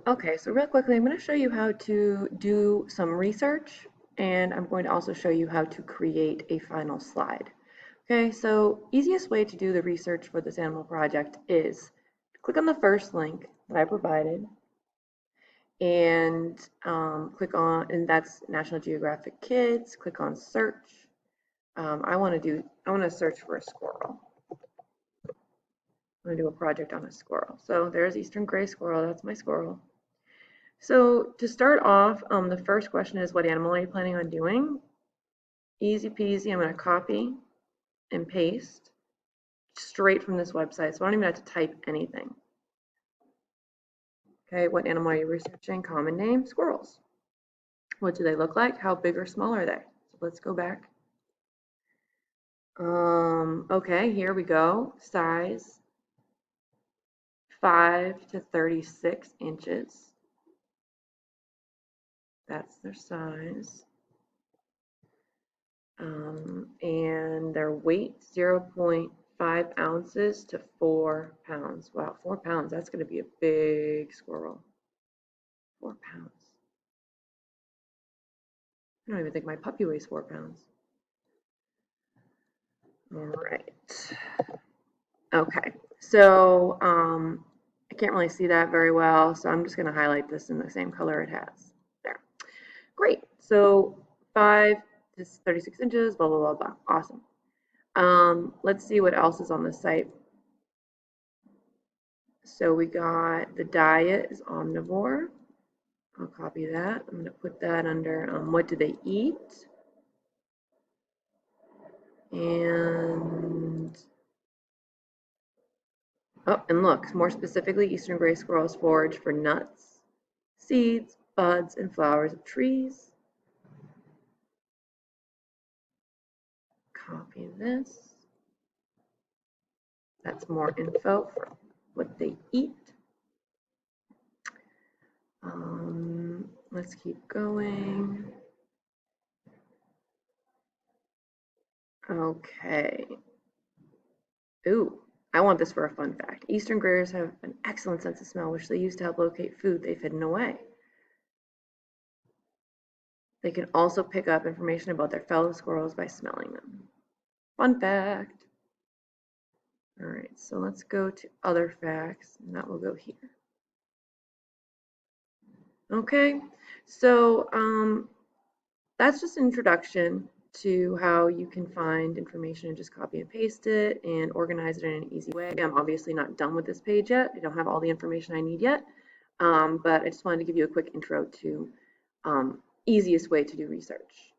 Okay, so real quickly, I'm going to show you how to do some research, and I'm going to also show you how to create a final slide. Okay, so easiest way to do the research for this animal project is click on the first link that I provided, and click on, and that's National Geographic Kids. Click on search. I want to search for a squirrel. I'm going to do a project on a squirrel. So there's Eastern gray squirrel. That's my squirrel. So to start off, the first question is, what animal are you planning on doing? Easy peasy. I'm going to copy and paste straight from this website. So I don't even have to type anything. Okay, what animal are you researching? Common name, squirrels. What do they look like? How big or small are they? So let's go back. Okay, here we go. Size 5 to 36 inches. That's their size. And their weight 0.5 ounces to 4 pounds. Wow, 4 pounds. That's going to be a big squirrel. 4 pounds. I don't even think my puppy weighs 4 pounds. All right. Okay, so I can't really see that very well, so I'm just going to highlight this in the same color it has. There. Great. So 5 to 36 inches, blah, blah, blah, blah. Awesome. Let's see what else is on the site. So we got the diet is omnivore. I'll copy that. I'm going to put that under what do they eat? And and look, more specifically, eastern gray squirrels forage for nuts, seeds, buds, and flowers of trees. Copy this. That's more info for what they eat. Let's keep going. Okay. Ooh, I want this for a fun fact. Eastern grayers have an excellent sense of smell, which they use to help locate food they've hidden away. They can also pick up information about their fellow squirrels by smelling them. Fun fact. All right, so let's go to other facts, and that will go here. Okay, so that's just an introduction to how you can find information and just copy and paste it and organize it in an easy way. I'm obviously not done with this page yet. I don't have all the information I need yet, but I just wanted to give you a quick intro to easiest way to do research.